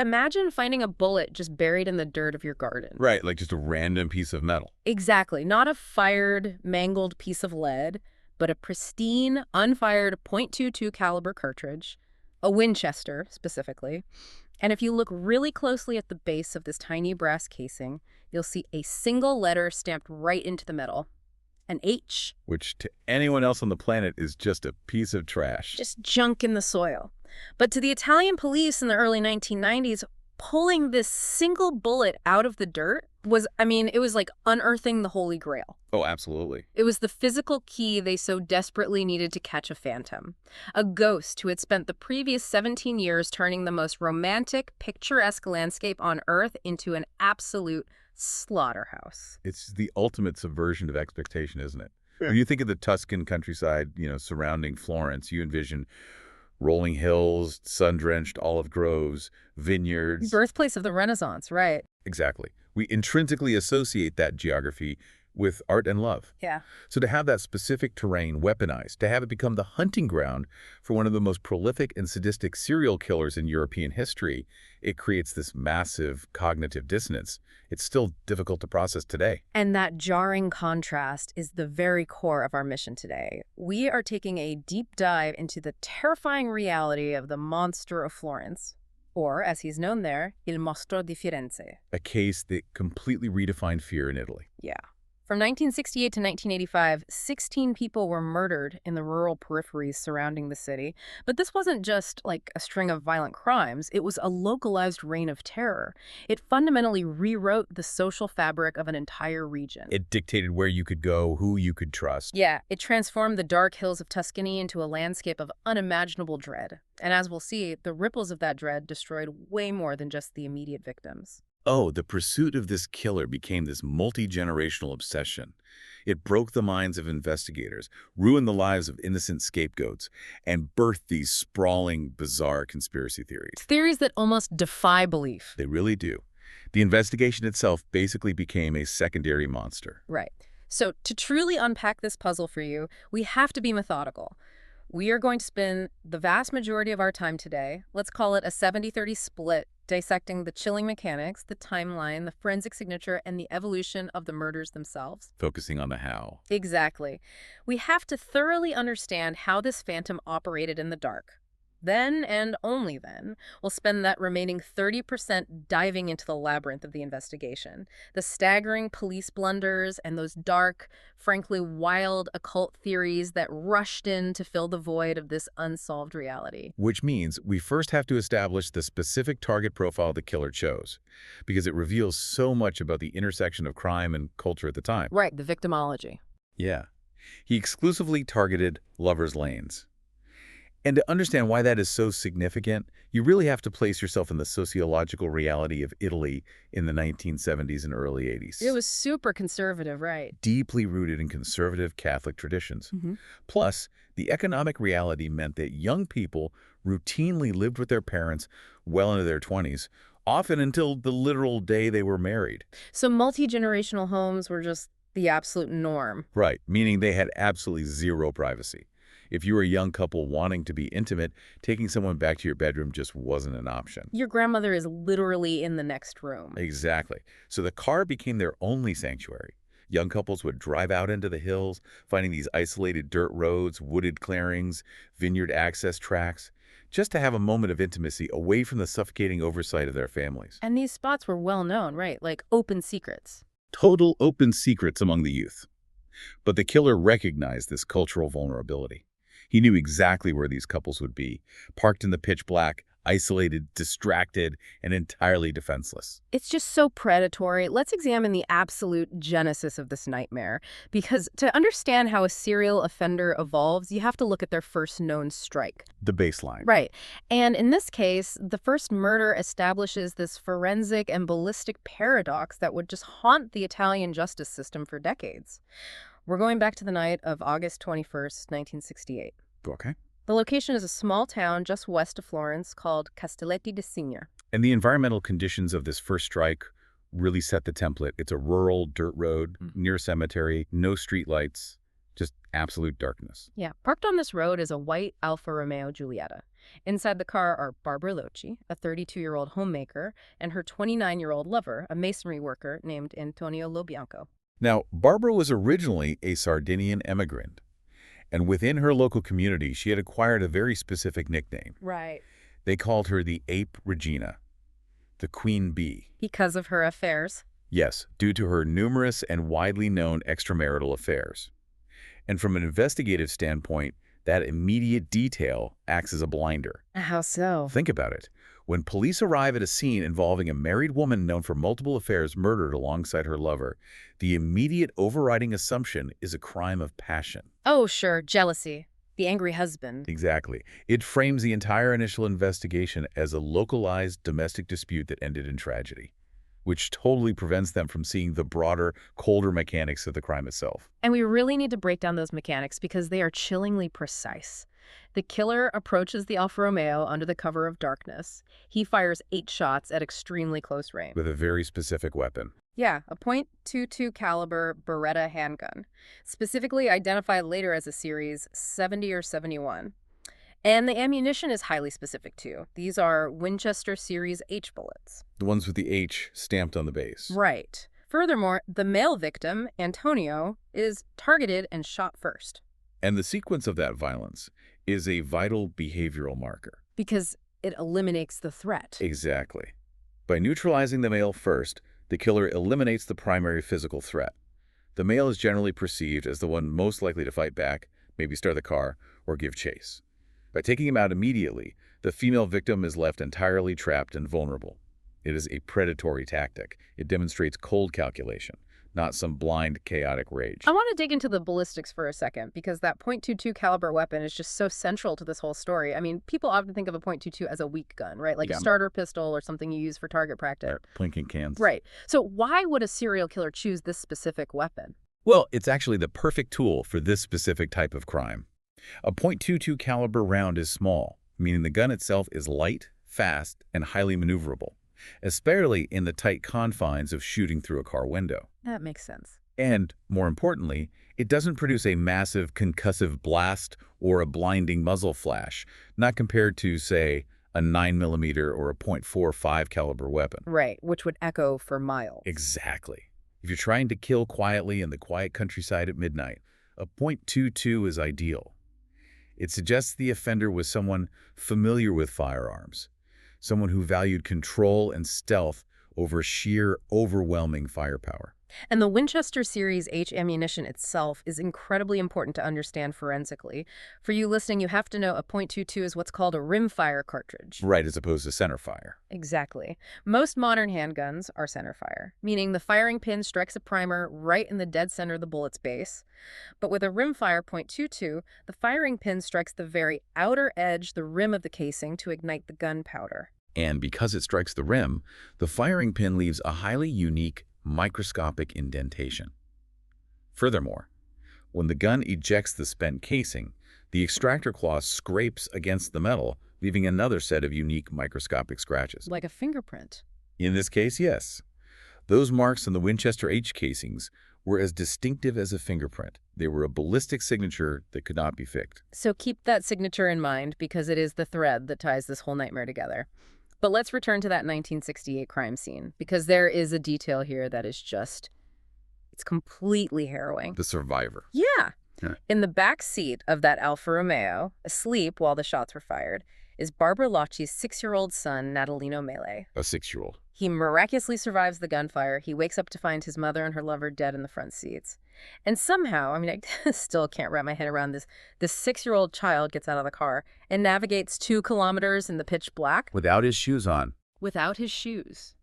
imagine finding a bullet just buried in the dirt of your garden. Right, like just a random piece of metal. Exactly. Not a fired, mangled piece of lead, but a pristine, unfired .22 caliber cartridge, a Winchester specifically. And if you look really closely at the base of this tiny brass casing, you'll see a single letter stamped right into the metal. An H. Which to anyone else on the planet is just a piece of trash. Just junk in the soil. But to the Italian police in the early 1990s, pulling this single bullet out of the dirt was, it was like unearthing the Holy Grail. Oh, absolutely. It was the physical key they so desperately needed to catch a phantom. A ghost who had spent the previous 17 years turning the most romantic, picturesque landscape on Earth into an absolute slaughterhouse. It's the ultimate subversion of expectation, isn't it? When you think of the Tuscan countryside, surrounding Florence, you envision rolling hills, sun-drenched olive groves, vineyards. Birthplace of the Renaissance, right. Exactly. We intrinsically associate that geography with art and love. Yeah. So to have that specific terrain weaponized, to have it become the hunting ground for one of the most prolific and sadistic serial killers in European history, it creates this massive cognitive dissonance. It's still difficult to process today. And that jarring contrast is the very core of our mission today. We are taking a deep dive into the terrifying reality of the Monster of Florence, or as he's known there, Il Mostro di Firenze. A case that completely redefined fear in Italy. Yeah. From 1968 to 1985, 16 people were murdered in the rural peripheries surrounding the city. But this wasn't just like a string of violent crimes. It was a localized reign of terror. It fundamentally rewrote the social fabric of an entire region. It dictated where you could go, who you could trust. Yeah, it transformed the dark hills of Tuscany into a landscape of unimaginable dread. And as we'll see, the ripples of that dread destroyed way more than just the immediate victims. Oh, the pursuit of this killer became this multi-generational obsession. It broke the minds of investigators, ruined the lives of innocent scapegoats, and birthed these sprawling, bizarre conspiracy theories. Theories that almost defy belief. They really do. The investigation itself basically became a secondary monster. Right. So to truly unpack this puzzle for you, we have to be methodical. We are going to spend the vast majority of our time today, let's call it a 70-30 split, dissecting the chilling mechanics, the timeline, the forensic signature, and the evolution of the murders themselves. Focusing on the how. Exactly. We have to thoroughly understand how this phantom operated in the dark. Then, and only then, we'll spend that remaining 30% diving into the labyrinth of the investigation, the staggering police blunders and those dark, frankly wild occult theories that rushed in to fill the void of this unsolved reality. Which means we first have to establish the specific target profile the killer chose, because it reveals so much about the intersection of crime and culture at the time. Right, the victimology. Yeah. He exclusively targeted lovers' lanes. And to understand why that is so significant, you really have to place yourself in the sociological reality of Italy in the 1970s and early 80s. It was super conservative, right? Deeply rooted in conservative Catholic traditions. Plus, the economic reality meant that young people routinely lived with their parents well into their 20s, often until the literal day they were married. So multi-generational homes were just the absolute norm. Right, meaning they had absolutely zero privacy. If you were a young couple wanting to be intimate, taking someone back to your bedroom just wasn't an option. Your grandmother is literally in the next room. Exactly. So the car became their only sanctuary. Young couples would drive out into the hills, finding these isolated dirt roads, wooded clearings, vineyard access tracks, just to have a moment of intimacy away from the suffocating oversight of their families. And these spots were well known, right? Like open secrets. Total open secrets among the youth. But the killer recognized this cultural vulnerability. He knew exactly where these couples would be, parked in the pitch black, isolated, distracted, and entirely defenseless. It's just so predatory. Let's examine the absolute genesis of this nightmare. Because to understand how a serial offender evolves, you have to look at their first known strike. The baseline. Right. And in this case, the first murder establishes this forensic and ballistic paradox that would just haunt the Italian justice system for decades. We're going back to the night of August 21st, 1968. Okay. The location is a small town just west of Florence called Castelletti di Signa. And the environmental conditions of this first strike really set the template. It's a rural dirt road near a cemetery, no streetlights, just absolute darkness. Yeah, parked on this road is a white Alfa Romeo Giulietta. Inside the car are Barbara Locci, a 32-year-old homemaker, and her 29-year-old lover, a masonry worker named Antonio Lobianco. Now, Barbara was originally a Sardinian immigrant, and within her local community, she had acquired a very specific nickname. Right. They called her the Ape Regina, the Queen Bee. Because of her affairs. Yes, due to her numerous and widely known extramarital affairs. And from an investigative standpoint, that immediate detail acts as a blinder. How so? Think about it. When police arrive at a scene involving a married woman known for multiple affairs murdered alongside her lover, the immediate overriding assumption is a crime of passion. Oh, sure, jealousy. The angry husband. Exactly. It frames the entire initial investigation as a localized domestic dispute that ended in tragedy, which totally prevents them from seeing the broader, colder mechanics of the crime itself. And we really need to break down those mechanics because they are chillingly precise. The killer approaches the Alfa Romeo under the cover of darkness. He fires 8 shots at extremely close range. With a very specific weapon. Yeah, a .22 caliber Beretta handgun, specifically identified later as a series 70 or 71. And the ammunition is highly specific too. These are Winchester Series H bullets. The ones with the H stamped on the base. Right. Furthermore, the male victim, Antonio, is targeted and shot first. And the sequence of that violence is a vital behavioral marker. Because it eliminates the threat. Exactly. By neutralizing the male first, the killer eliminates the primary physical threat. The male is generally perceived as the one most likely to fight back, maybe start the car, or give chase. By taking him out immediately, the female victim is left entirely trapped and vulnerable. It is a predatory tactic. It demonstrates cold calculation, not some blind, chaotic rage. I want to dig into the ballistics for a second because that .22 caliber weapon is just so central to this whole story. I mean, people often think of a .22 as a weak gun, right? Like a starter pistol or something you use for target practice. Plinking cans. Right. So why would a serial killer choose this specific weapon? Well, it's actually the perfect tool for this specific type of crime. A .22 caliber round is small, meaning the gun itself is light, fast, and highly maneuverable, especially in the tight confines of shooting through a car window. That makes sense. And, more importantly, it doesn't produce a massive concussive blast or a blinding muzzle flash, not compared to, say, a 9mm or a .45 caliber weapon. Right, which would echo for miles. Exactly. If you're trying to kill quietly in the quiet countryside at midnight, a .22 is ideal. It suggests the offender was someone familiar with firearms, someone who valued control and stealth over sheer, overwhelming firepower. And the Winchester Series H ammunition itself is incredibly important to understand forensically. For you listening, you have to know a .22 is what's called a rimfire cartridge. Right, as opposed to centerfire. Exactly. Most modern handguns are centerfire, meaning the firing pin strikes a primer right in the dead center of the bullet's base. But with a rimfire .22, the firing pin strikes the very outer edge, the rim of the casing, to ignite the gunpowder. And because it strikes the rim, the firing pin leaves a highly unique, microscopic indentation. Furthermore, when the gun ejects the spent casing, the extractor claw scrapes against the metal, leaving another set of unique microscopic scratches. Like a fingerprint. In this case, yes. Those marks on the Winchester H casings were as distinctive as a fingerprint. They were a ballistic signature that could not be faked. So keep that signature in mind because it is the thread that ties this whole nightmare together. But let's return to that 1968 crime scene, because there is a detail here that is just, it's completely harrowing. The survivor. Yeah. Yeah. In the back seat of that Alfa Romeo, asleep while the shots were fired, is Barbara Locci's 6-year-old son, Natalino Mele. A 6-year-old. He miraculously survives the gunfire. He wakes up to find his mother and her lover dead in the front seats. And somehow, I mean, I still can't wrap my head around this. This 6-year-old child gets out of the car and navigates 2 kilometers in the pitch black. Without his shoes on. Without his shoes.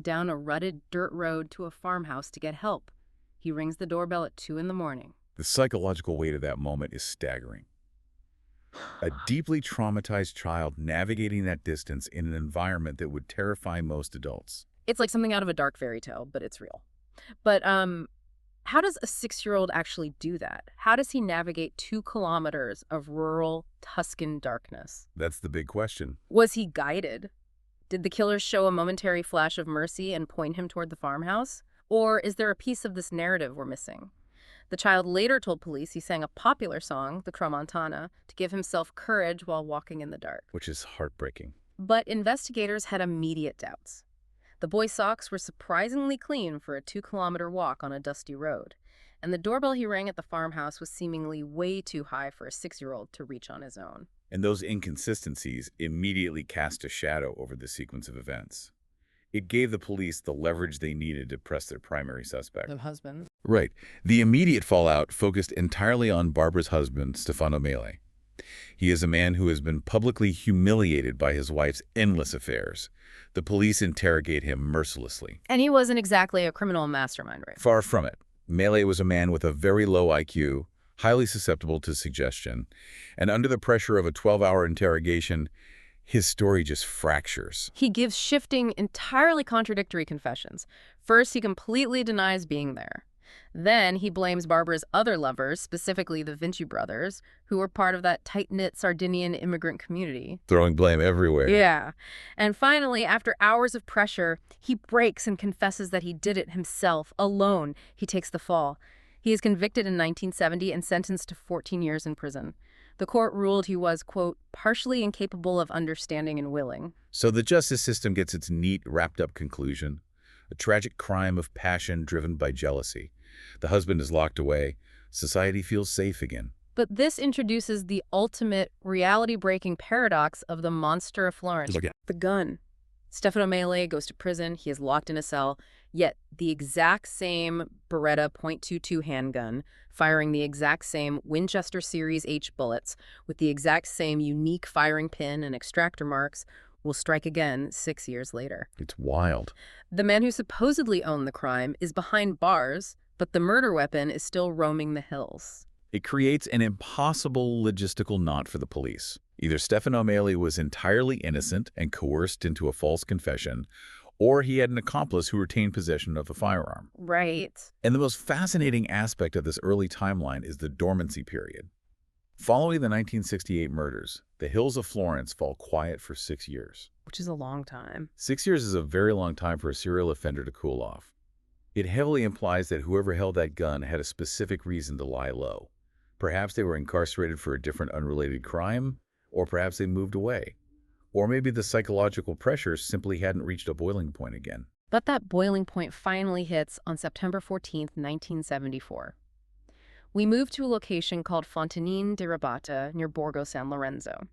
Down a rutted dirt road to a farmhouse to get help. He rings the doorbell at 2 in the morning. The psychological weight of that moment is staggering. A deeply traumatized child navigating that distance in an environment that would terrify most adults. It's like something out of a dark fairy tale, but it's real. But how does a 6-year-old actually do that? How does he navigate 2 kilometers of rural Tuscan darkness? That's the big question. Was he guided? Did the killer show a momentary flash of mercy and point him toward the farmhouse? Or is there a piece of this narrative we're missing? The child later told police he sang a popular song, the Tramontana, to give himself courage while walking in the dark. Which is heartbreaking. But investigators had immediate doubts. The boy's socks were surprisingly clean for a 2-kilometer walk on a dusty road, and the doorbell he rang at the farmhouse was seemingly way too high for a 6-year-old to reach on his own. And those inconsistencies immediately cast a shadow over the sequence of events. It gave the police the leverage they needed to press their primary suspect. The husband. Right. The immediate fallout focused entirely on Barbara's husband, Stefano Mele. He is a man who has been publicly humiliated by his wife's endless affairs. The police interrogate him mercilessly. And he wasn't exactly a criminal mastermind, right? Far from it. Mele was a man with a very low IQ, highly susceptible to suggestion, and under the pressure of a 12-hour interrogation, his story just fractures. He gives shifting, entirely contradictory confessions. First, he completely denies being there. Then he blames Barbara's other lovers, specifically the Vinci brothers, who were part of that tight-knit Sardinian immigrant community. Throwing blame everywhere. Yeah. And finally, after hours of pressure, he breaks and confesses that he did it himself, alone. He takes the fall. He is convicted in 1970 and sentenced to 14 years in prison. The court ruled he was, quote, partially incapable of understanding and willing. So the justice system gets its neat, wrapped-up conclusion. A tragic crime of passion driven by jealousy. The husband is locked away. Society feels safe again. But this introduces the ultimate reality-breaking paradox of the monster of Florence. The gun. Stefano Mele goes to prison. He is locked in a cell. Yet the exact same Beretta .22 handgun, firing the exact same Winchester Series H bullets, with the exact same unique firing pin and extractor marks, will strike again 6 years later. It's wild. The man who supposedly owned the crime is behind bars, but the murder weapon is still roaming the hills. It creates an impossible logistical knot for the police. Either Stefano Mele was entirely innocent and coerced into a false confession, or he had an accomplice who retained possession of the firearm. Right. And the most fascinating aspect of this early timeline is the dormancy period. Following the 1968 murders, the hills of Florence fall quiet for 6 years. Which is a long time. 6 years is a very long time for a serial offender to cool off. It heavily implies that whoever held that gun had a specific reason to lie low. Perhaps they were incarcerated for a different unrelated crime, or perhaps they moved away. Or maybe the psychological pressure simply hadn't reached a boiling point again. But that boiling point finally hits on September 14th, 1974. We move to a location called Fontanine di Rabata near Borgo San Lorenzo.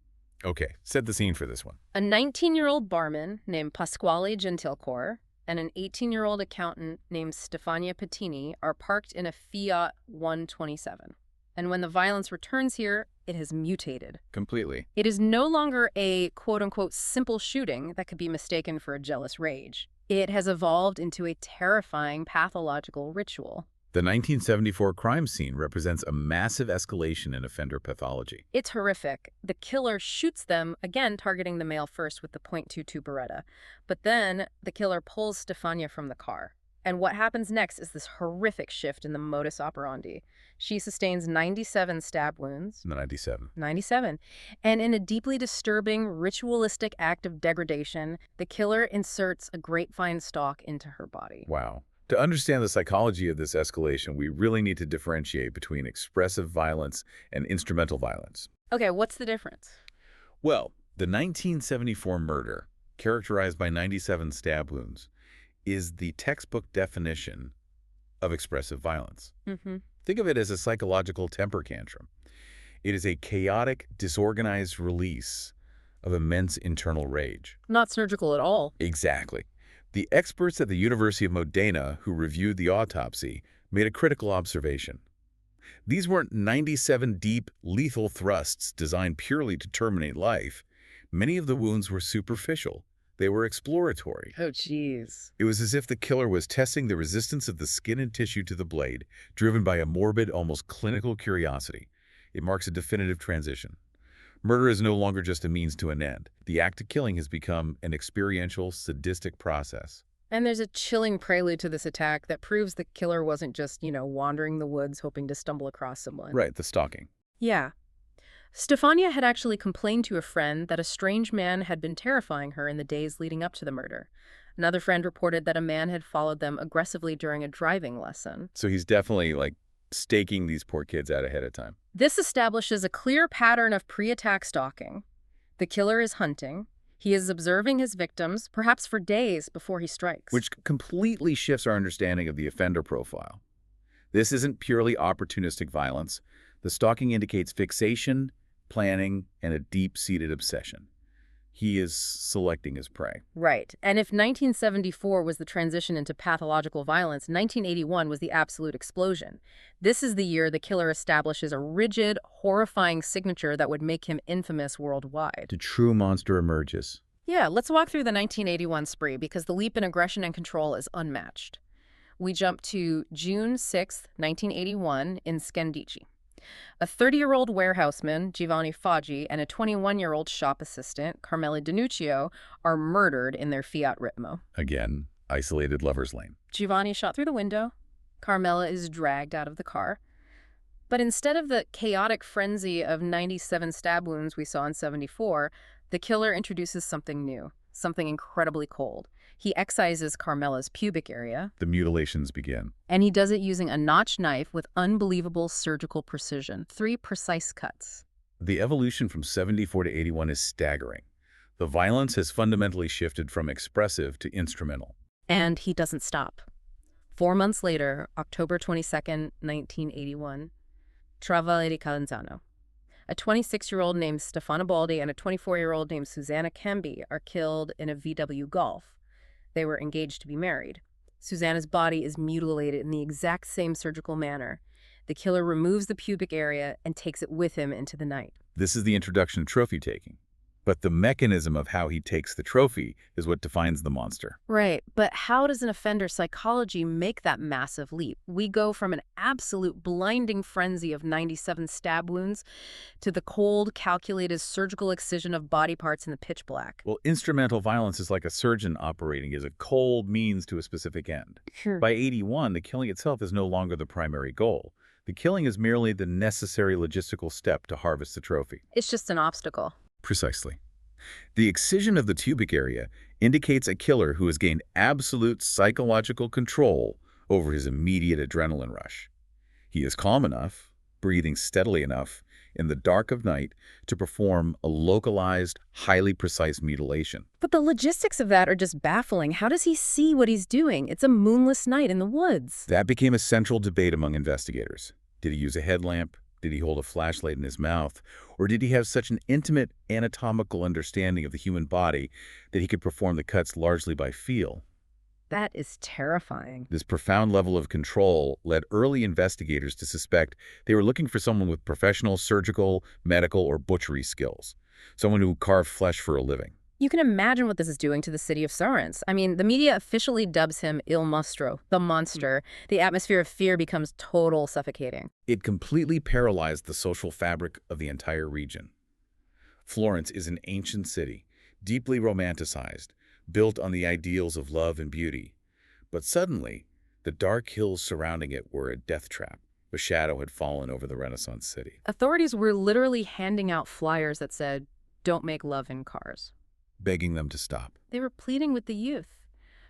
Okay, set the scene for this one. A 19-year-old barman named Pasquale Gentilcore and an 18-year-old accountant named Stefania Pettini are parked in a Fiat 127. And when the violence returns here, it has mutated. Completely. It is no longer a quote-unquote simple shooting that could be mistaken for a jealous rage. It has evolved into a terrifying pathological ritual. The 1974 crime scene represents a massive escalation in offender pathology. It's horrific. The killer shoots them, again targeting the male first with the .22 Beretta. But then the killer pulls Stefania from the car. And what happens next is this horrific shift in the modus operandi. She sustains 97 stab wounds. 97. 97. And in a deeply disturbing, ritualistic act of degradation, the killer inserts a grapevine stalk into her body. Wow. To understand the psychology of this escalation, we really need to differentiate between expressive violence and instrumental violence. Okay, what's the difference? Well, the 1974 murder, characterized by 97 stab wounds, is the textbook definition of expressive violence. Think of it as a psychological temper tantrum. It is a chaotic, disorganized release of immense internal rage. Not surgical at all. Exactly. The experts at the University of Modena who reviewed the autopsy made a critical observation. These weren't 97 deep, lethal thrusts designed purely to terminate life. Many of the wounds were superficial. They were exploratory. Oh, jeez. It was as if the killer was testing the resistance of the skin and tissue to the blade, driven by a morbid, almost clinical curiosity. It marks a definitive transition. Murder is no longer just a means to an end. The act of killing has become an experiential, sadistic process. And there's a chilling prelude to this attack that proves the killer wasn't just, wandering the woods hoping to stumble across someone. Right, the stalking. Yeah. Stefania had actually complained to a friend that a strange man had been terrifying her in the days leading up to the murder. Another friend reported that a man had followed them aggressively during a driving lesson. So he's definitely, staking these poor kids out ahead of time. This establishes a clear pattern of pre-attack stalking. The killer is hunting. He is observing his victims, perhaps for days before he strikes. Which completely shifts our understanding of the offender profile. This isn't purely opportunistic violence. The stalking indicates fixation, planning, and a deep-seated obsession. He is selecting his prey. Right. And if 1974 was the transition into pathological violence, 1981 was the absolute explosion. This is the year the killer establishes a rigid, horrifying signature that would make him infamous worldwide. The true monster emerges. Yeah, let's walk through the 1981 spree because the leap in aggression and control is unmatched. We jump to June 6, 1981 in Scandicci. A 30-year-old warehouseman, Giovanni Foggi, and a 21-year-old shop assistant, Carmela Danuccio, are murdered in their Fiat Ritmo. Again, isolated lover's lane. Giovanni shot through the window. Carmela is dragged out of the car. But instead of the chaotic frenzy of 97 stab wounds we saw in 74, the killer introduces something new, something incredibly cold. He excises Carmela's pubic area. The mutilations begin. And he does it using a notched knife with unbelievable surgical precision. 3 precise cuts. The evolution from 74 to 81 is staggering. The violence has fundamentally shifted from expressive to instrumental. And he doesn't stop. 4 months later, October 22nd, 1981, Travale di Calenzano. A 26-year-old named Stefano Baldi and a 24-year-old named Susanna Cambi are killed in a VW Golf. They were engaged to be married. Susanna's body is mutilated in the exact same surgical manner. The killer removes the pubic area and takes it with him into the night. This is the introduction to trophy taking. But the mechanism of how he takes the trophy is what defines the monster. Right, but how does an offender's psychology make that massive leap? We go from an absolute blinding frenzy of 97 stab wounds to the cold, calculated surgical excision of body parts in the pitch black. Well, instrumental violence is like a surgeon operating as a cold means to a specific end. Sure. By 81, the killing itself is no longer the primary goal. The killing is merely the necessary logistical step to harvest the trophy. It's just an obstacle. Precisely. The excision of the pubic area indicates a killer who has gained absolute psychological control over his immediate adrenaline rush. He is calm enough, breathing steadily enough in the dark of night to perform a localized, highly precise mutilation. But the logistics of that are just baffling. How does he see what he's doing? It's a moonless night in the woods. That became a central debate among investigators. Did he use a headlamp? Did he hold a flashlight in his mouth? Or did he have such an intimate anatomical understanding of the human body that he could perform the cuts largely by feel? That is terrifying. This profound level of control led early investigators to suspect they were looking for someone with professional surgical, medical, or butchery skills, someone who carved flesh for a living. You can imagine what this is doing to the city of Florence. I mean, the media officially dubs him Il Mostro, the monster. The atmosphere of fear becomes total suffocating. It completely paralyzed the social fabric of the entire region. Florence is an ancient city, deeply romanticized, built on the ideals of love and beauty. But suddenly, the dark hills surrounding it were a death trap. A shadow had fallen over the Renaissance city. Authorities were literally handing out flyers that said, "Don't make love in cars," begging them to stop. They were pleading with the youth.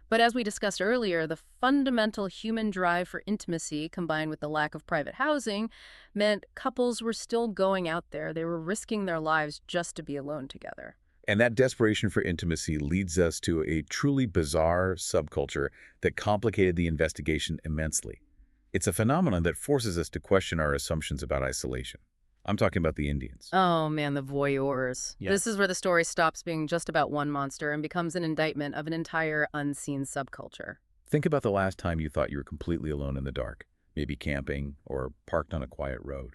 But as we discussed earlier, the fundamental human drive for intimacy combined with the lack of private housing meant couples were still going out there. They were risking their lives just to be alone together. And that desperation for intimacy leads us to a truly bizarre subculture that complicated the investigation immensely. It's a phenomenon that forces us to question our assumptions about isolation. I'm talking about the Indians. Oh man, the voyeurs. Yeah. This is where the story stops being just about one monster and becomes an indictment of an entire unseen subculture. Think about the last time you thought you were completely alone in the dark, maybe camping or parked on a quiet road.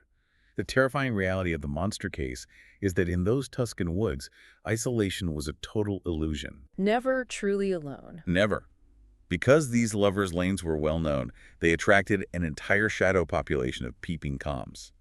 The terrifying reality of the monster case is that in those Tuscan woods, isolation was a total illusion. Never truly alone. Never. Because these lovers' lanes were well known, they attracted an entire shadow population of peeping Toms.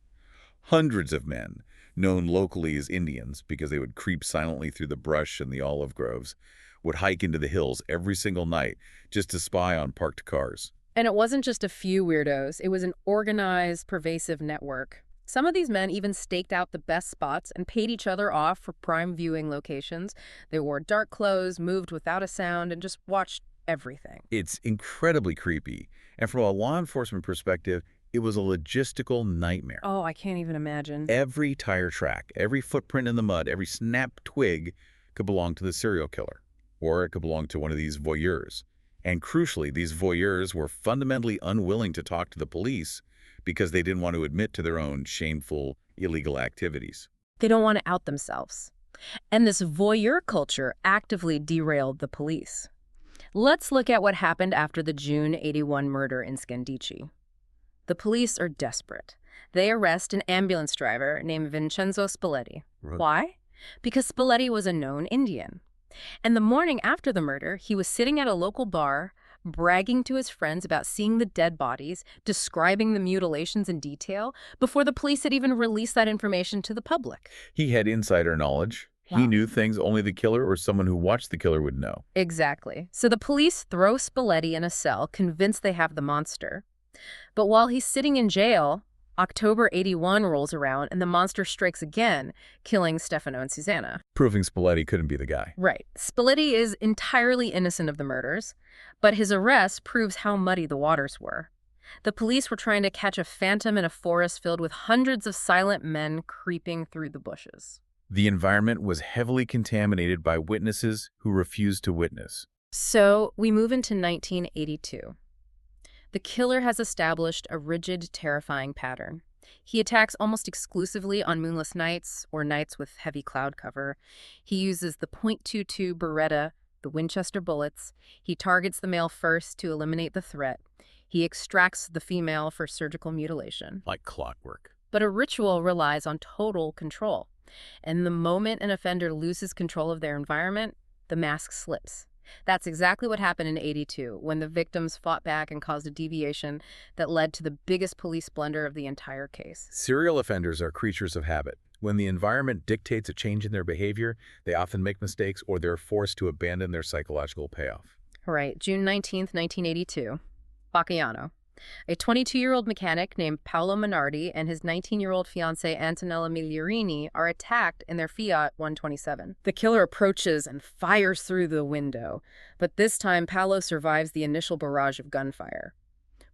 Hundreds of men, known locally as Indians because they would creep silently through the brush and the olive groves, would hike into the hills every single night just to spy on parked cars. And it wasn't just a few weirdos. It was an organized, pervasive network. Some of these men even staked out the best spots and paid each other off for prime viewing locations. They wore dark clothes, moved without a sound, and just watched everything. It's incredibly creepy, and from a law enforcement perspective, It was a logistical nightmare. Oh, I can't even imagine. Every tire track, every footprint in the mud, every snapped twig could belong to the serial killer, or it could belong to one of these voyeurs. And crucially, these voyeurs were fundamentally unwilling to talk to the police because they didn't want to admit to their own shameful, illegal activities. They don't want to out themselves. And this voyeur culture actively derailed the police. Let's look at what happened after the June '81 murder in Scandicci. The police are desperate. They arrest an ambulance driver named Vincenzo Spalletti. Right. Why? Because Spalletti was a known Indian. And the morning after the murder, he was sitting at a local bar, bragging to his friends about seeing the dead bodies, describing the mutilations in detail, before the police had even released that information to the public. He had insider knowledge. He Wow. knew things only the killer or someone who watched the killer would know. Exactly. So the police throw Spalletti in a cell, convinced they have the monster. But while he's sitting in jail, October '81 rolls around and the monster strikes again, killing Stefano and Susanna. Proving Spalletti couldn't be the guy. Right. Spalletti is entirely innocent of the murders, but his arrest proves how muddy the waters were. The police were trying to catch a phantom in a forest filled with hundreds of silent men creeping through the bushes. The environment was heavily contaminated by witnesses who refused to witness. So we move into 1982. The killer has established a rigid, terrifying pattern. He attacks almost exclusively on moonless nights or nights with heavy cloud cover. He uses the .22 Beretta, the Winchester bullets. He targets the male first to eliminate the threat. He extracts the female for surgical mutilation. Like clockwork. But a ritual relies on total control. And the moment an offender loses control of their environment, the mask slips. That's exactly what happened in '82, when the victims fought back and caused a deviation that led to the biggest police blunder of the entire case. Serial offenders are creatures of habit. When the environment dictates a change in their behavior, they often make mistakes or they're forced to abandon their psychological payoff. Right, June 19th, 1982. Bacciano. A 22-year-old mechanic named Paolo Minardi and his 19-year-old fiancée Antonella Migliorini are attacked in their Fiat 127. The killer approaches and fires through the window, but this time Paolo survives the initial barrage of gunfire.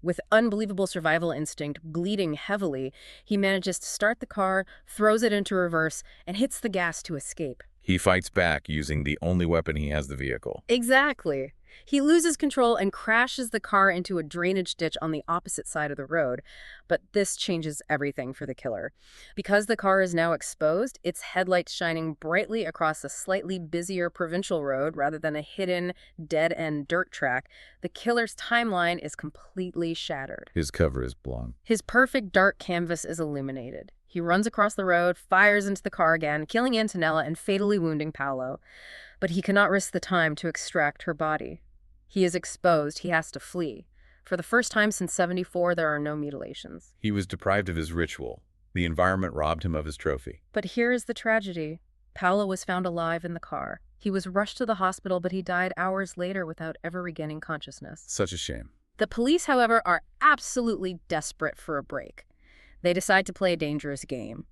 With unbelievable survival instinct, bleeding heavily, he manages to start the car, throws it into reverse, and hits the gas to escape. He fights back using the only weapon he has, the vehicle. Exactly. He loses control and crashes the car into a drainage ditch on the opposite side of the road. But this changes everything for the killer. Because the car is now exposed, its headlights shining brightly across a slightly busier provincial road rather than a hidden, dead-end dirt track, the killer's timeline is completely shattered. His cover is blown. His perfect dark canvas is illuminated. He runs across the road, fires into the car again, killing Antonella and fatally wounding Paolo. But he cannot risk the time to extract her body. He is exposed. He has to flee. For the first time since '74, there are no mutilations. He was deprived of his ritual. The environment robbed him of his trophy. But here is the tragedy. Paolo was found alive in the car. He was rushed to the hospital, but he died hours later without ever regaining consciousness. Such a shame. The police, however, are absolutely desperate for a break. They decide to play a dangerous game.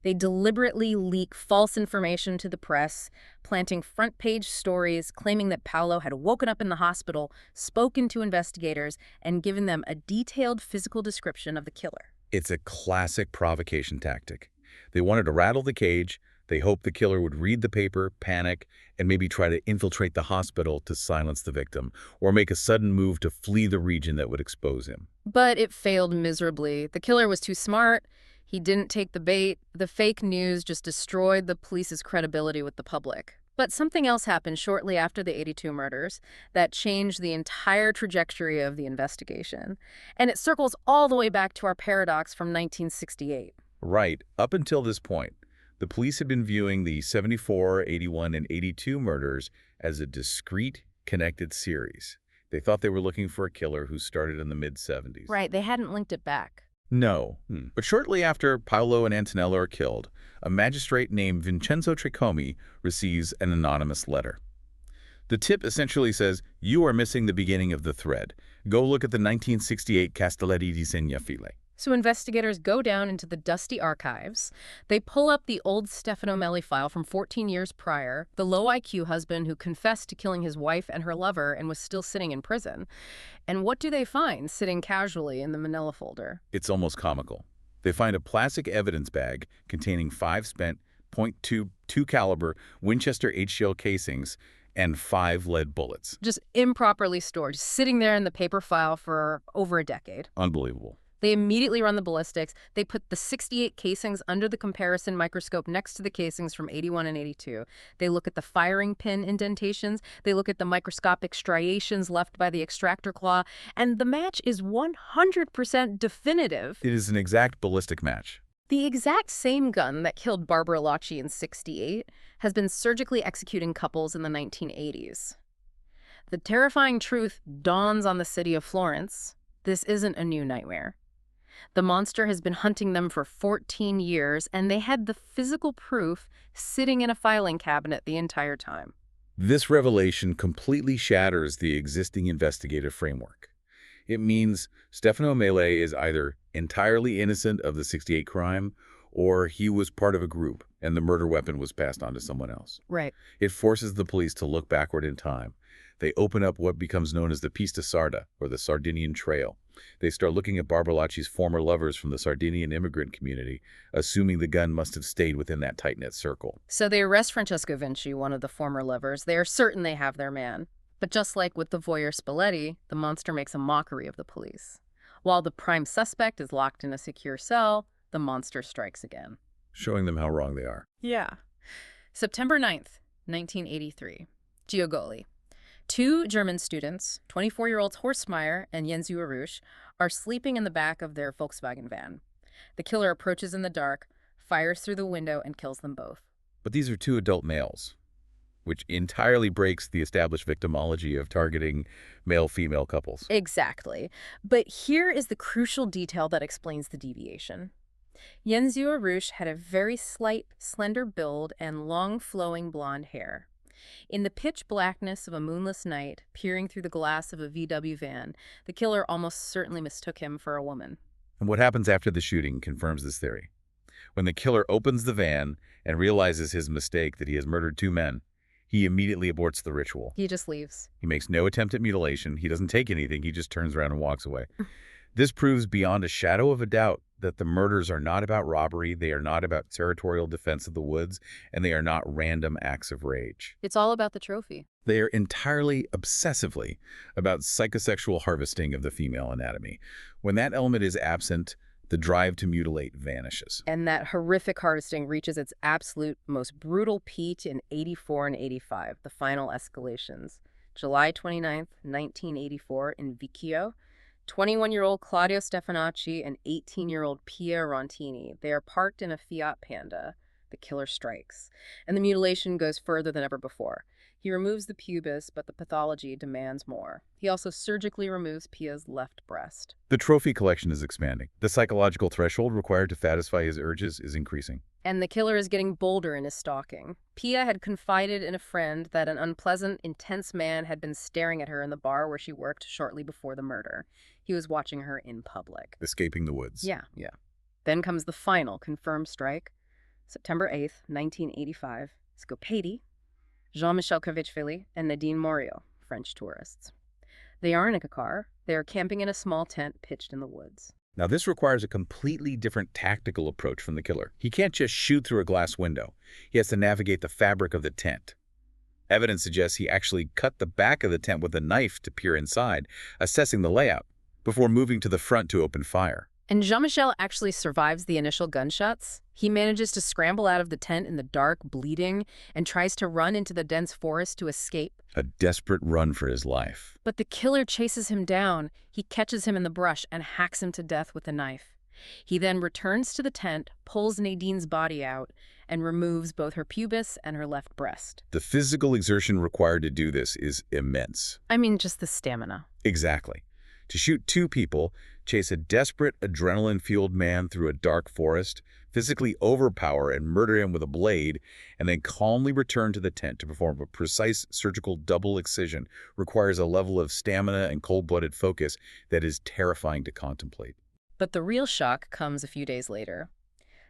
They deliberately leak false information to the press, planting front-page stories claiming that Paolo had woken up in the hospital, spoken to investigators, and given them a detailed physical description of the killer. It's a classic provocation tactic. They wanted to rattle the cage. They hoped the killer would read the paper, panic, and maybe try to infiltrate the hospital to silence the victim, or make a sudden move to flee the region that would expose him. But it failed miserably. The killer was too smart. He didn't take the bait. The fake news just destroyed the police's credibility with the public. But something else happened shortly after the '82 murders that changed the entire trajectory of the investigation. And it circles all the way back to our paradox from 1968. Right. Up until this point, the police had been viewing the '74, '81, and '82 murders as a discrete, connected series. They thought they were looking for a killer who started in the mid-'70s. Right, they hadn't linked it back. No. But shortly after Paolo and Antonella are killed, a magistrate named Vincenzo Tricomi receives an anonymous letter. The tip essentially says, "You are missing the beginning of the thread. Go look at the 1968 Castelletti di Segnafile." So investigators go down into the dusty archives. They pull up the old Stefano Melli file from 14 years prior, the low IQ husband who confessed to killing his wife and her lover and was still sitting in prison. And what do they find sitting casually in the manila folder? It's almost comical. They find a plastic evidence bag containing 5 spent .22 caliber Winchester HCL casings and 5 lead bullets. Just improperly stored, sitting there in the paper file for over a decade. Unbelievable. They immediately run the ballistics. They put the 68 casings under the comparison microscope next to the casings from 81 and 82. They look at the firing pin indentations. They look at the microscopic striations left by the extractor claw. And the match is 100% definitive. It is an exact ballistic match. The exact same gun that killed Barbara Locci in '68 has been surgically executing couples in the 1980s. The terrifying truth dawns on the city of Florence. This isn't a new nightmare. The monster has been hunting them for 14 years, and they had the physical proof sitting in a filing cabinet the entire time. This revelation completely shatters the existing investigative framework. It means Stefano Mele is either entirely innocent of the '68 crime, or he was part of a group and the murder weapon was passed on to someone else. Right. It forces the police to look backward in time. They open up what becomes known as the Pista Sarda, or the Sardinian Trail. They start looking at Barbara Locci's former lovers from the Sardinian immigrant community, assuming the gun must have stayed within that tight-knit circle. So they arrest Francesco Vinci, one of the former lovers. They are certain they have their man. But just like with the voyeur Spalletti, the monster makes a mockery of the police. While the prime suspect is locked in a secure cell, the monster strikes again. Showing them how wrong they are. Yeah. September 9th, 1983. Giogoli. 2 German students, 24-year-olds Horst Meyer and Jens Urush, are sleeping in the back of their Volkswagen van. The killer approaches in the dark, fires through the window, and kills them both. But these are 2 adult males, which entirely breaks the established victimology of targeting male-female couples. Exactly. But here is the crucial detail that explains the deviation. Jens Urush had a very slight, slender build and long, flowing blonde hair. In the pitch blackness of a moonless night, peering through the glass of a VW van, the killer almost certainly mistook him for a woman. And what happens after the shooting confirms this theory. When the killer opens the van and realizes his mistake that he has murdered 2 men, he immediately aborts the ritual. He just leaves. He makes no attempt at mutilation. He doesn't take anything. He just turns around and walks away. This proves beyond a shadow of a doubt that the murders are not about robbery, they are not about territorial defense of the woods, and they are not random acts of rage. It's all about the trophy. They are entirely, obsessively about psychosexual harvesting of the female anatomy. When that element is absent, the drive to mutilate vanishes. And that horrific harvesting reaches its absolute most brutal peak in '84 and '85, the final escalations. July 29th, 1984, in Vicchio, 21-year-old Claudio Stefanacci and 18-year-old Pia Rontini. They are parked in a Fiat Panda. The killer strikes, and the mutilation goes further than ever before. He removes the pubis, but the pathology demands more. He also surgically removes Pia's left breast. The trophy collection is expanding. The psychological threshold required to satisfy his urges is increasing. And the killer is getting bolder in his stalking. Pia had confided in a friend that an unpleasant, intense man had been staring at her in the bar where she worked shortly before the murder. He was watching her in public. Escaping the woods. Yeah. Then comes the final confirmed strike. September 8th, 1985. Scopati, Jean-Michel Kavitchvili, and Nadine Morio, French tourists. They aren't in a car. They are camping in a small tent pitched in the woods. Now, this requires a completely different tactical approach from the killer. He can't just shoot through a glass window. He has to navigate the fabric of the tent. Evidence suggests he actually cut the back of the tent with a knife to peer inside, assessing the layout, before moving to the front to open fire. And Jean-Michel actually survives the initial gunshots. He manages to scramble out of the tent in the dark, bleeding, and tries to run into the dense forest to escape. A desperate run for his life. But the killer chases him down. He catches him in the brush and hacks him to death with a knife. He then returns to the tent, pulls Nadine's body out, and removes both her pubis and her left breast. The physical exertion required to do this is immense. I mean, just the stamina. Exactly. To shoot 2 people, chase a desperate, adrenaline-fueled man through a dark forest, physically overpower and murder him with a blade, and then calmly return to the tent to perform a precise surgical double excision requires a level of stamina and cold-blooded focus that is terrifying to contemplate. But the real shock comes a few days later.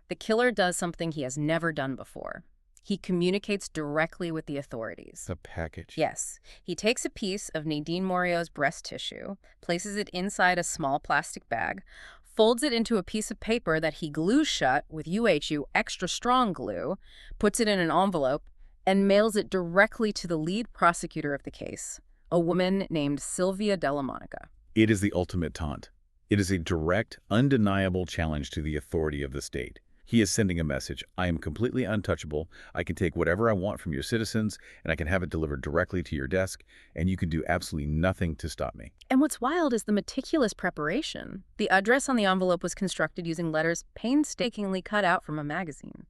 The killer does something he has never done before. He communicates directly with the authorities. The package. Yes, he takes a piece of Nadine Morio's breast tissue, places it inside a small plastic bag, folds it into a piece of paper that he glues shut with UHU extra strong glue, puts it in an envelope, and mails it directly to the lead prosecutor of the case, a woman named Sylvia Della Monica. It is the ultimate taunt. It is a direct, undeniable challenge to the authority of the state. He is sending a message. I am completely untouchable. I can take whatever I want from your citizens, and I can have it delivered directly to your desk, and you can do absolutely nothing to stop me. And what's wild is the meticulous preparation. The address on the envelope was constructed using letters painstakingly cut out from a magazine.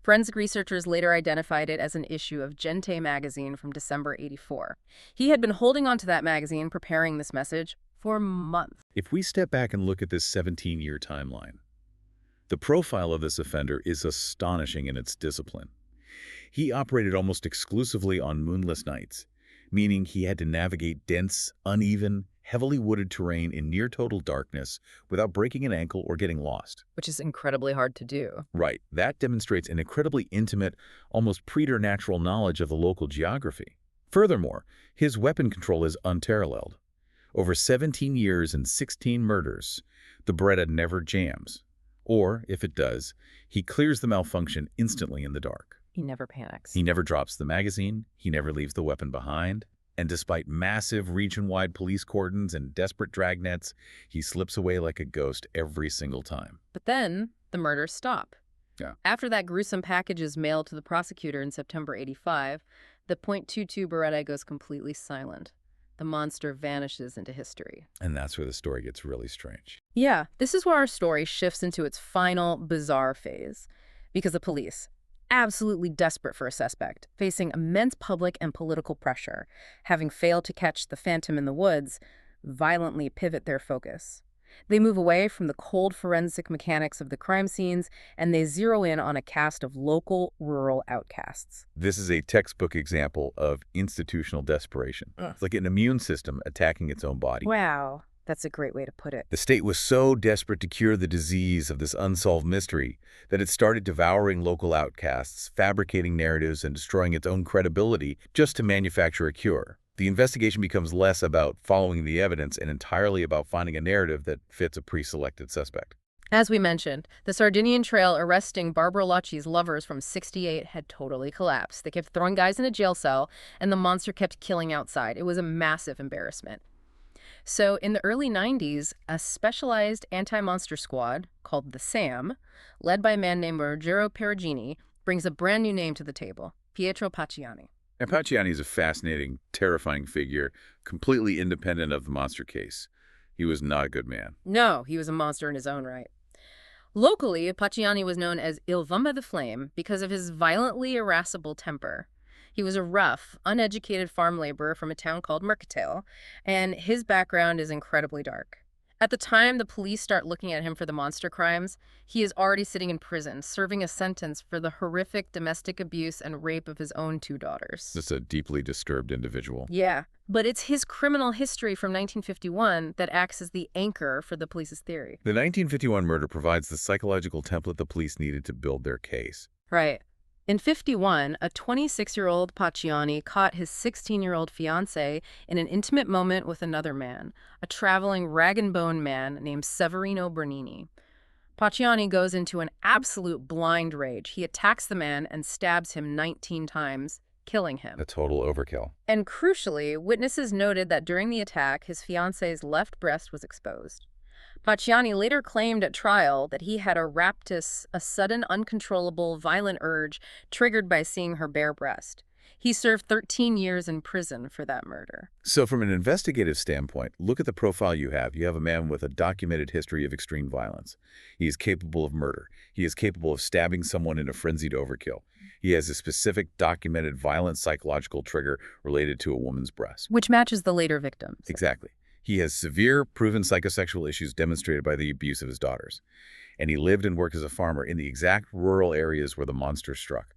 Forensic researchers later identified it as an issue of Gente magazine from December '84. He had been holding onto that magazine, preparing this message for months. If we step back and look at this 17-year timeline, the profile of this offender is astonishing in its discipline. He operated almost exclusively on moonless nights, meaning he had to navigate dense, uneven, heavily wooded terrain in near total darkness without breaking an ankle or getting lost. Which is incredibly hard to do. Right. That demonstrates an incredibly intimate, almost preternatural knowledge of the local geography. Furthermore, his weapon control is unparalleled. Over 17 years and 16 murders, the Beretta never jams. Or, if it does, he clears the malfunction instantly in the dark. He never panics. He never drops the magazine, he never leaves the weapon behind, and despite massive region-wide police cordons and desperate dragnets, he slips away like a ghost every single time. But then, the murders stop. Yeah. After that gruesome package is mailed to the prosecutor in September '85, the .22 Beretta goes completely silent. The monster vanishes into history. And that's where the story gets really strange. Yeah, this is where our story shifts into its final, bizarre phase. Because the police, absolutely desperate for a suspect, facing immense public and political pressure, having failed to catch the phantom in the woods, violently pivot their focus. They move away from the cold forensic mechanics of the crime scenes, and they zero in on a cast of local, rural outcasts. This is a textbook example of institutional desperation. It's like an immune system attacking its own body. Wow, that's a great way to put it. The state was so desperate to cure the disease of this unsolved mystery that it started devouring local outcasts, fabricating narratives, and destroying its own credibility just to manufacture a cure. The investigation becomes less about following the evidence and entirely about finding a narrative that fits a pre-selected suspect. As we mentioned, the Sardinian trail arresting Barbara Locci's lovers from '68 had totally collapsed. They kept throwing guys in a jail cell, and the monster kept killing outside. It was a massive embarrassment. So in the early '90s, a specialized anti-monster squad called the SAM, led by a man named Ruggero Perugini, brings a brand new name to the table, Pietro Pacciani. And Pacciani is a fascinating, terrifying figure, completely independent of the monster case. He was not a good man. No, he was a monster in his own right. Locally, Pacciani was known as Il Vamba the Flame because of his violently irascible temper. He was a rough, uneducated farm laborer from a town called Mercatale, and his background is incredibly dark. At the time the police start looking at him for the monster crimes, he is already sitting in prison, serving a sentence for the horrific domestic abuse and rape of his own 2 daughters. Just a deeply disturbed individual. Yeah, but it's his criminal history from 1951 that acts as the anchor for the police's theory. The 1951 murder provides the psychological template the police needed to build their case. Right. In '51, a 26-year-old Pacciani caught his 16-year-old fiancée in an intimate moment with another man, a traveling rag-and-bone man named Severino Bernini. Pacciani goes into an absolute blind rage. He attacks the man and stabs him 19 times, killing him. A total overkill. And crucially, witnesses noted that during the attack, his fiancée's left breast was exposed. Pacciani later claimed at trial that he had a raptus, a sudden, uncontrollable, violent urge triggered by seeing her bare breast. He served 13 years in prison for that murder. So from an investigative standpoint, look at the profile you have. You have a man with a documented history of extreme violence. He is capable of murder. He is capable of stabbing someone in a frenzied overkill. He has a specific documented violent psychological trigger related to a woman's breast. Which matches the later victims. Exactly. He has severe, proven psychosexual issues demonstrated by the abuse of his daughters. And he lived and worked as a farmer in the exact rural areas where the monster struck.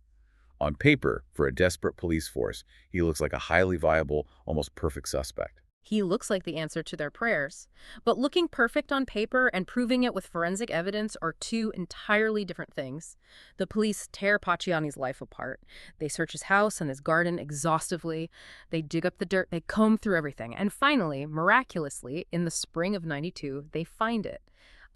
On paper, for a desperate police force, he looks like a highly viable, almost perfect suspect. He looks like the answer to their prayers. But looking perfect on paper and proving it with forensic evidence are two entirely different things. The police tear Pacciani's life apart. They search his house and his garden exhaustively. They dig up the dirt, they comb through everything. And finally, miraculously, in the spring of '92, they find it.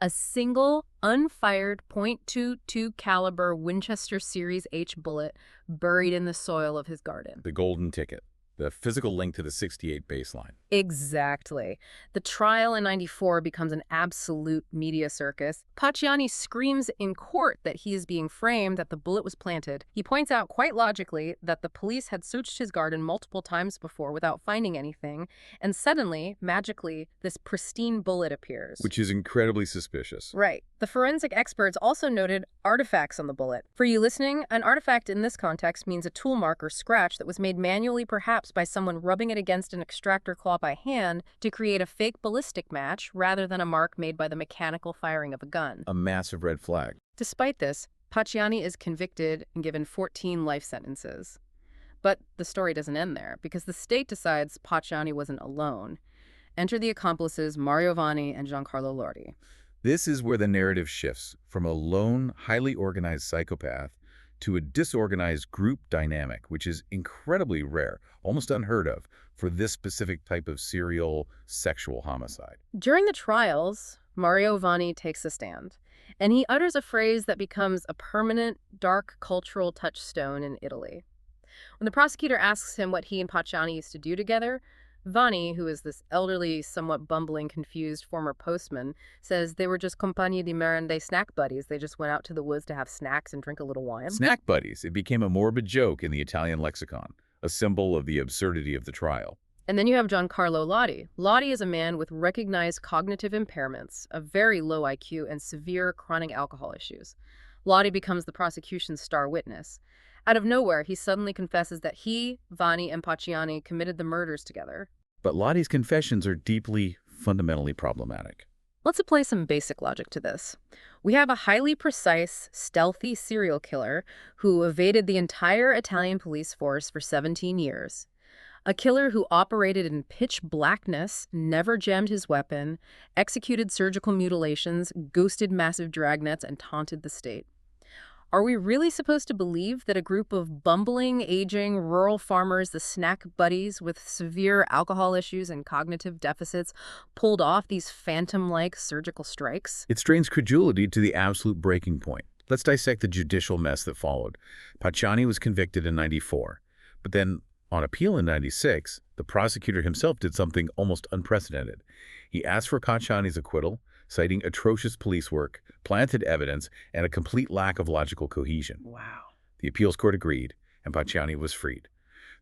A single, unfired .22 caliber Winchester Series H bullet buried in the soil of his garden. The golden ticket, the physical link to the '68 baseline. Exactly. The trial in '94 becomes an absolute media circus. Pacciani screams in court that he is being framed, that the bullet was planted. He points out quite logically that the police had searched his garden multiple times before without finding anything, and suddenly, magically, this pristine bullet appears. Which is incredibly suspicious. Right. The forensic experts also noted artifacts on the bullet. For you listening, an artifact in this context means a tool mark or scratch that was made manually, perhaps by someone rubbing it against an extractor claw by hand to create a fake ballistic match rather than a mark made by the mechanical firing of a gun. A massive red flag. Despite this, Pacciani is convicted and given 14 life sentences. But the story doesn't end there, because the state decides Pacciani wasn't alone. Enter the accomplices Mario Vanni and Giancarlo Lordi. This is where the narrative shifts from a lone, highly organized psychopath to a disorganized group dynamic, which is incredibly rare, almost unheard of, for this specific type of serial sexual homicide. During the trials, Mario Vanni takes a stand, and he utters a phrase that becomes a permanent, dark cultural touchstone in Italy. When the prosecutor asks him what he and Pacciani used to do together, Vanni, who is this elderly, somewhat bumbling, confused former postman, says they were just compagni di merende, snack buddies. They just went out to the woods to have snacks and drink a little wine. Snack buddies. It became a morbid joke in the Italian lexicon, a symbol of the absurdity of the trial. And then you have Giancarlo Lordi. Lordi is a man with recognized cognitive impairments, a very low IQ, and severe chronic alcohol issues. Lordi becomes the prosecution's star witness. Out of nowhere, he suddenly confesses that he, Vanni, and Pacciani committed the murders together. But Lotti's confessions are deeply, fundamentally problematic. Let's apply some basic logic to this. We have a highly precise, stealthy serial killer who evaded the entire Italian police force for 17 years. A killer who operated in pitch blackness, never jammed his weapon, executed surgical mutilations, ghosted massive dragnets, and taunted the state. Are we really supposed to believe that a group of bumbling, aging, rural farmers, the snack buddies with severe alcohol issues and cognitive deficits, pulled off these phantom-like surgical strikes? It strains credulity to the absolute breaking point. Let's dissect the judicial mess that followed. Pacciani was convicted in '94, but then on appeal in '96, the prosecutor himself did something almost unprecedented. He asked for Pacciani's acquittal, citing atrocious police work, planted evidence, and a complete lack of logical cohesion. Wow. The appeals court agreed, and Pacciani was freed.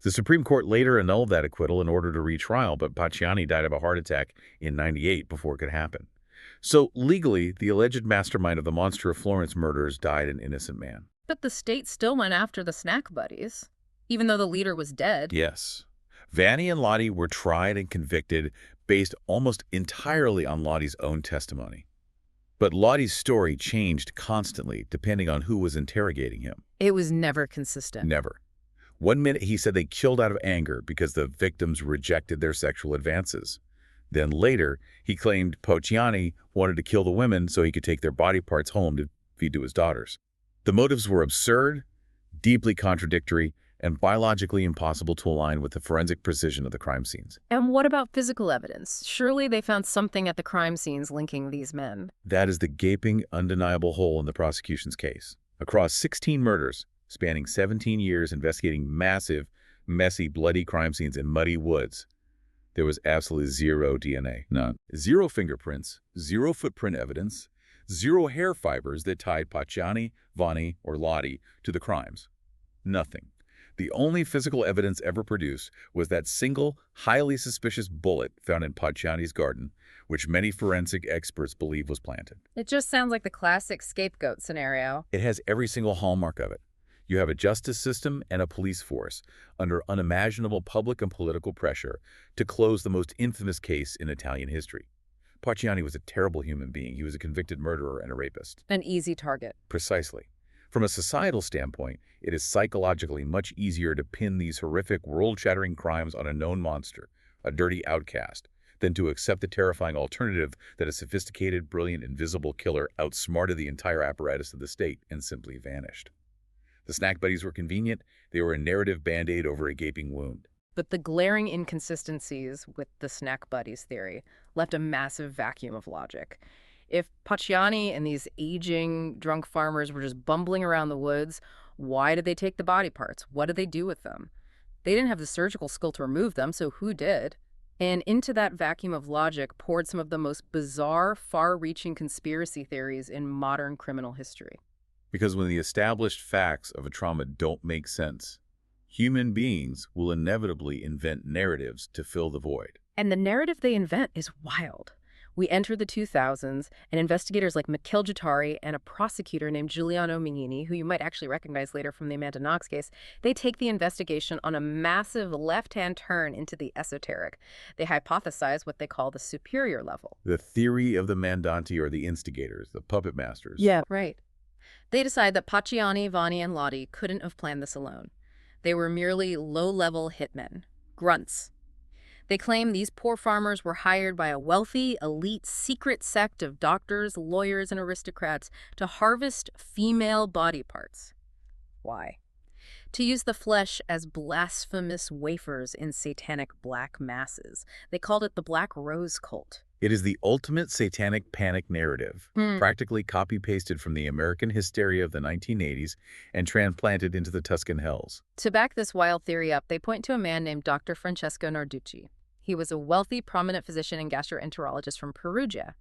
The Supreme Court later annulled that acquittal in order to retrial, but Pacciani died of a heart attack in '98 before it could happen. So, legally, the alleged mastermind of the Monster of Florence murders died an innocent man. But the state still went after the snack buddies, even though the leader was dead. Yes. Vanni and Lordi were tried and convicted based almost entirely on Lotti's own testimony. But Lotti's story changed constantly depending on who was interrogating him. It was never consistent. Never. One minute he said they killed out of anger because the victims rejected their sexual advances. Then later, he claimed Pacciani wanted to kill the women so he could take their body parts home to feed to his daughters. The motives were absurd, deeply contradictory, and biologically impossible to align with the forensic precision of the crime scenes. And what about physical evidence? Surely they found something at the crime scenes linking these men. That is the gaping, undeniable hole in the prosecution's case. Across 16 murders, spanning 17 years investigating massive, messy, bloody crime scenes in muddy woods, there was absolutely zero DNA. None. Zero fingerprints, zero footprint evidence, zero hair fibers that tied Pacciani, Vanni, or Lordi to the crimes. Nothing. The only physical evidence ever produced was that single, highly suspicious bullet found in Pacciani's garden, which many forensic experts believe was planted. It just sounds like the classic scapegoat scenario. It has every single hallmark of it. You have a justice system and a police force under unimaginable public and political pressure to close the most infamous case in Italian history. Pacciani was a terrible human being. He was a convicted murderer and a rapist. An easy target. Precisely. From a societal standpoint, it is psychologically much easier to pin these horrific, world-shattering crimes on a known monster, a dirty outcast, than to accept the terrifying alternative that a sophisticated, brilliant, invisible killer outsmarted the entire apparatus of the state and simply vanished. The snack buddies were convenient. They were a narrative band-aid over a gaping wound. But the glaring inconsistencies with the snack buddies theory left a massive vacuum of logic. If Pacciani and these aging, drunk farmers were just bumbling around the woods, why did they take the body parts? What did they do with them? They didn't have the surgical skill to remove them, so who did? And into that vacuum of logic poured some of the most bizarre, far-reaching conspiracy theories in modern criminal history. Because when the established facts of a trauma don't make sense, human beings will inevitably invent narratives to fill the void. And the narrative they invent is wild. We enter the 2000s, and investigators like Mikhail Jatari and a prosecutor named Giuliano Mignini, who you might actually recognize later from the Amanda Knox case, they take the investigation on a massive left-hand turn into the esoteric. They hypothesize what they call the superior level. The theory of the mandanti, or the instigators, the puppet masters. Yeah, right. They decide that Pacciani, Vanni, and Lottie couldn't have planned this alone. They were merely low-level hitmen, grunts. They claim these poor farmers were hired by a wealthy, elite, secret sect of doctors, lawyers, and aristocrats to harvest female body parts. Why? To use the flesh as blasphemous wafers in satanic black masses. They called it the Black Rose Cult. It is the ultimate satanic panic narrative, practically copy-pasted from the American hysteria of the 1980s and transplanted into the Tuscan hells. To back this wild theory up, they point to a man named Dr. Francesco Narducci. He was a wealthy, prominent physician and gastroenterologist from Perugia.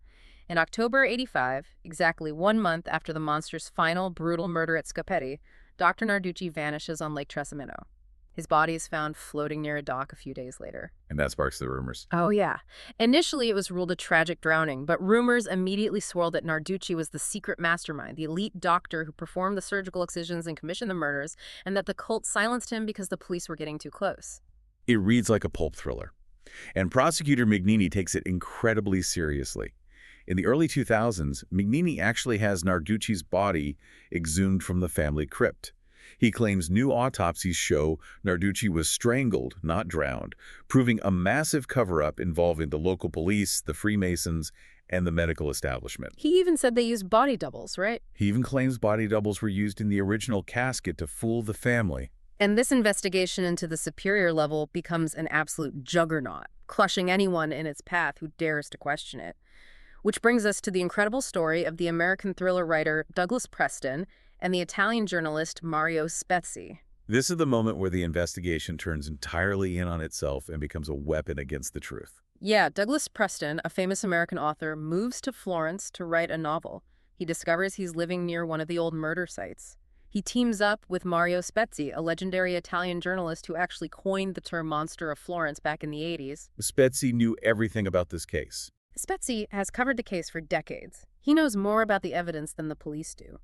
In October '85, exactly 1 month after the monster's final brutal murder at Scopetti, Dr. Narducci vanishes on Lake Trasimeno. His body is found floating near a dock a few days later. And that sparks the rumors. Oh, yeah. Initially, it was ruled a tragic drowning, but rumors immediately swirled that Narducci was the secret mastermind, the elite doctor who performed the surgical excisions and commissioned the murders, and that the cult silenced him because the police were getting too close. It reads like a pulp thriller. And prosecutor Mignini takes it incredibly seriously. In the early 2000s, Mignini actually has Narducci's body exhumed from the family crypt. He claims new autopsies show Narducci was strangled, not drowned, proving a massive cover-up involving the local police, the Freemasons, and the medical establishment. He even said they used body doubles, right? He even claims body doubles were used in the original casket to fool the family. And this investigation into the superior level becomes an absolute juggernaut, crushing anyone in its path who dares to question it. Which brings us to the incredible story of the American thriller writer Douglas Preston and the Italian journalist Mario Spezzi. This is the moment where the investigation turns entirely in on itself and becomes a weapon against the truth. Yeah, Douglas Preston, a famous American author, moves to Florence to write a novel. He discovers he's living near one of the old murder sites. He teams up with Mario Spezzi, a legendary Italian journalist who actually coined the term Monster of Florence back in the 80s. Spezzi knew everything about this case. Spezzi has covered the case for decades. He knows more about the evidence than the police do.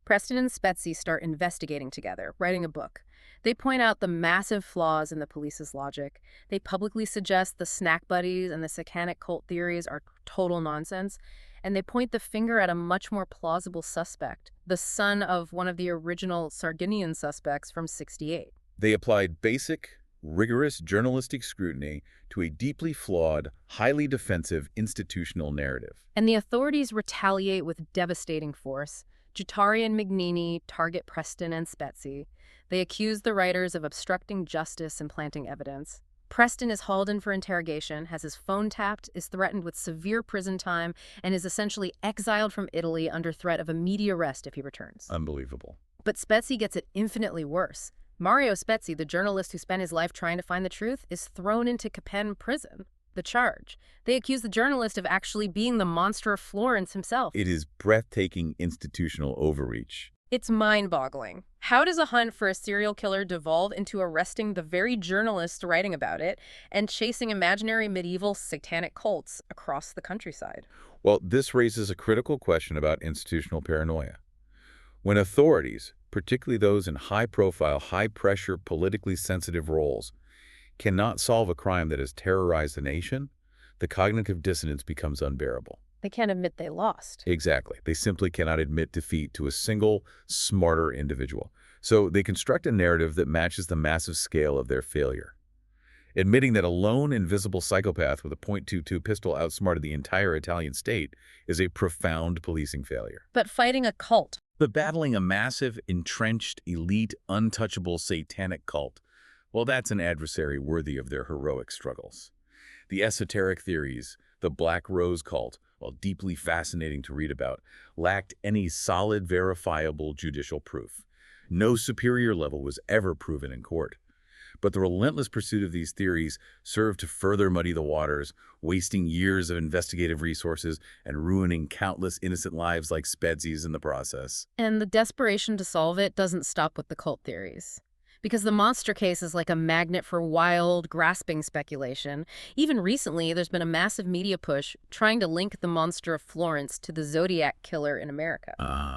Preston and Spezzi start investigating together, writing a book. They point out the massive flaws in the police's logic. They publicly suggest the snack buddies and the satanic cult theories are total nonsense. And they point the finger at a much more plausible suspect, the son of one of the original Sardinian suspects from '68. They applied basic, rigorous journalistic scrutiny to a deeply flawed, highly defensive institutional narrative. And the authorities retaliate with devastating force. Jatari and Mignini target Preston and Spezzi. They accuse the writers of obstructing justice and planting evidence. Preston is hauled in for interrogation, has his phone tapped, is threatened with severe prison time, and is essentially exiled from Italy under threat of immediate arrest if he returns. Unbelievable. But Spezzi gets it infinitely worse. Mario Spezzi, the journalist who spent his life trying to find the truth, is thrown into Capen prison. The charge. They accuse the journalist of actually being the monster of Florence himself. It is breathtaking institutional overreach. It's mind-boggling. How does a hunt for a serial killer devolve into arresting the very journalist writing about it and chasing imaginary medieval satanic cults across the countryside? Well, this raises a critical question about institutional paranoia. When authorities, particularly those in high-profile, high-pressure, politically sensitive roles, cannot solve a crime that has terrorized the nation, the cognitive dissonance becomes unbearable. They can't admit they lost. Exactly. They simply cannot admit defeat to a single, smarter individual. So they construct a narrative that matches the massive scale of their failure. Admitting that a lone, invisible psychopath with a .22 pistol outsmarted the entire Italian state is a profound policing failure. But fighting a cult. But battling a massive, entrenched, elite, untouchable satanic cult, well, that's an adversary worthy of their heroic struggles. The esoteric theories, the Black Rose cult, while deeply fascinating to read about, lacked any solid, verifiable judicial proof. No superior level was ever proven in court. But the relentless pursuit of these theories served to further muddy the waters, wasting years of investigative resources and ruining countless innocent lives like Spedsi's in the process. And the desperation to solve it doesn't stop with the cult theories. Because the monster case is like a magnet for wild, grasping speculation. Even recently, there's been a massive media push trying to link the monster of Florence to the Zodiac killer in America.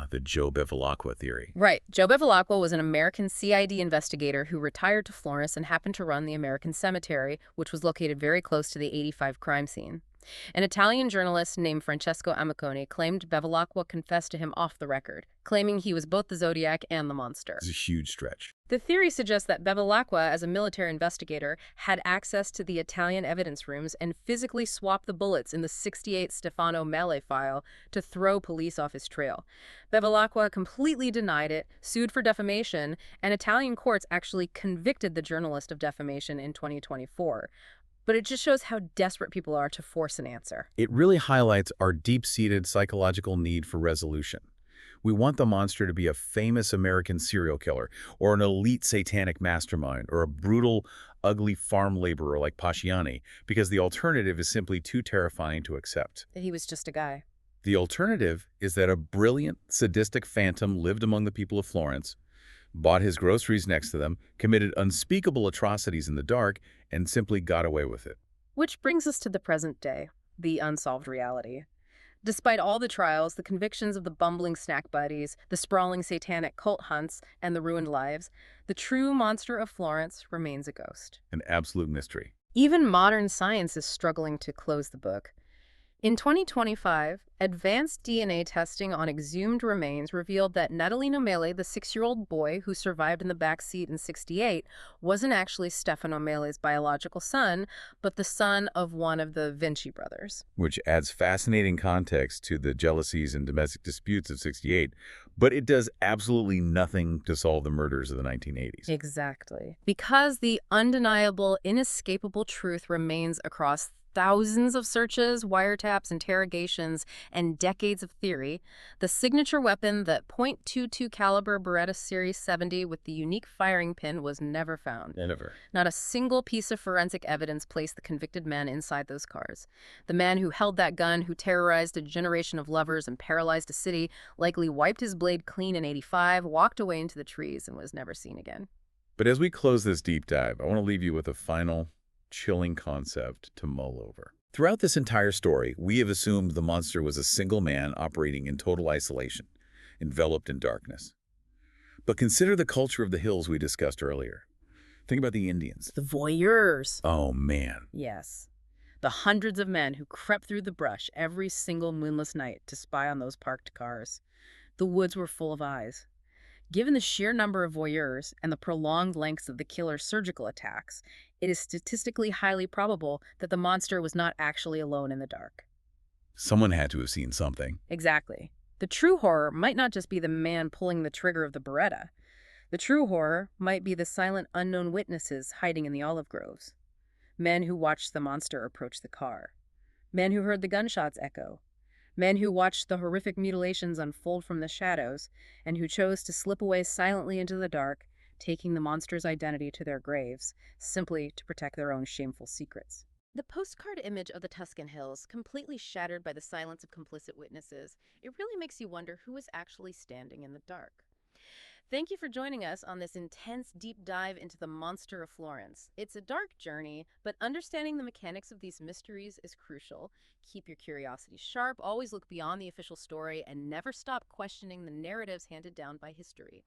The Joe Bevilacqua theory. Right. Joe Bevilacqua was an American CID investigator who retired to Florence and happened to run the American Cemetery, which was located very close to the 85 crime scene. An Italian journalist named Francesco Amiconi claimed Bevilacqua confessed to him off the record, claiming he was both the Zodiac and the monster. It's a huge stretch. The theory suggests that Bevilacqua, as a military investigator, had access to the Italian evidence rooms and physically swapped the bullets in the '68 Stefano Mele file to throw police off his trail. Bevilacqua completely denied it, sued for defamation, and Italian courts actually convicted the journalist of defamation in 2024. But it just shows how desperate people are to force an answer. It really highlights our deep-seated psychological need for resolution. We want the monster to be a famous American serial killer, or an elite satanic mastermind, or a brutal, ugly farm laborer like Pacciani, because the alternative is simply too terrifying to accept. He was just a guy. The alternative is that a brilliant, sadistic phantom lived among the people of Florence, bought his groceries next to them, committed unspeakable atrocities in the dark, and simply got away with it. Which brings us to the present day, the unsolved reality. Despite all the trials, the convictions of the bumbling snack buddies, the sprawling satanic cult hunts, and the ruined lives, the true monster of Florence remains a ghost. An absolute mystery. Even modern science is struggling to close the book. In 2025, advanced DNA testing on exhumed remains revealed that Natalino Mele, the 6-year-old boy who survived in the back seat in '68, wasn't actually Stefano Mele's biological son, but the son of one of the Vinci brothers. Which adds fascinating context to the jealousies and domestic disputes of '68, but it does absolutely nothing to solve the murders of the 1980s. Exactly. Because the undeniable, inescapable truth remains across thousands of searches, wiretaps, interrogations, and decades of theory, the signature weapon, the .22 caliber Beretta Series 70 with the unique firing pin, was never found. Never. Not a single piece of forensic evidence placed the convicted man inside those cars. The man who held that gun, who terrorized a generation of lovers and paralyzed a city, likely wiped his blade clean in '85, walked away into the trees, and was never seen again. But as we close this deep dive, I want to leave you with a final, chilling concept to mull over. Throughout this entire story, we have assumed the monster was a single man operating in total isolation, enveloped in darkness. But consider the culture of the hills we discussed earlier. Think about the Indians. The voyeurs. Oh, man. Yes. The hundreds of men who crept through the brush every single moonless night to spy on those parked cars. The woods were full of eyes. Given the sheer number of voyeurs and the prolonged lengths of the killer's surgical attacks, it is statistically highly probable that the monster was not actually alone in the dark. Someone had to have seen something. Exactly. The true horror might not just be the man pulling the trigger of the Beretta. The true horror might be the silent unknown witnesses hiding in the olive groves. Men who watched the monster approach the car. Men who heard the gunshots echo. Men who watched the horrific mutilations unfold from the shadows, and who chose to slip away silently into the dark, taking the monster's identity to their graves, simply to protect their own shameful secrets. The postcard image of the Tuscan hills, completely shattered by the silence of complicit witnesses, it really makes you wonder who is actually standing in the dark. Thank you for joining us on this intense deep dive into the monster of Florence. It's a dark journey, but understanding the mechanics of these mysteries is crucial. Keep your curiosity sharp, always look beyond the official story, and never stop questioning the narratives handed down by history.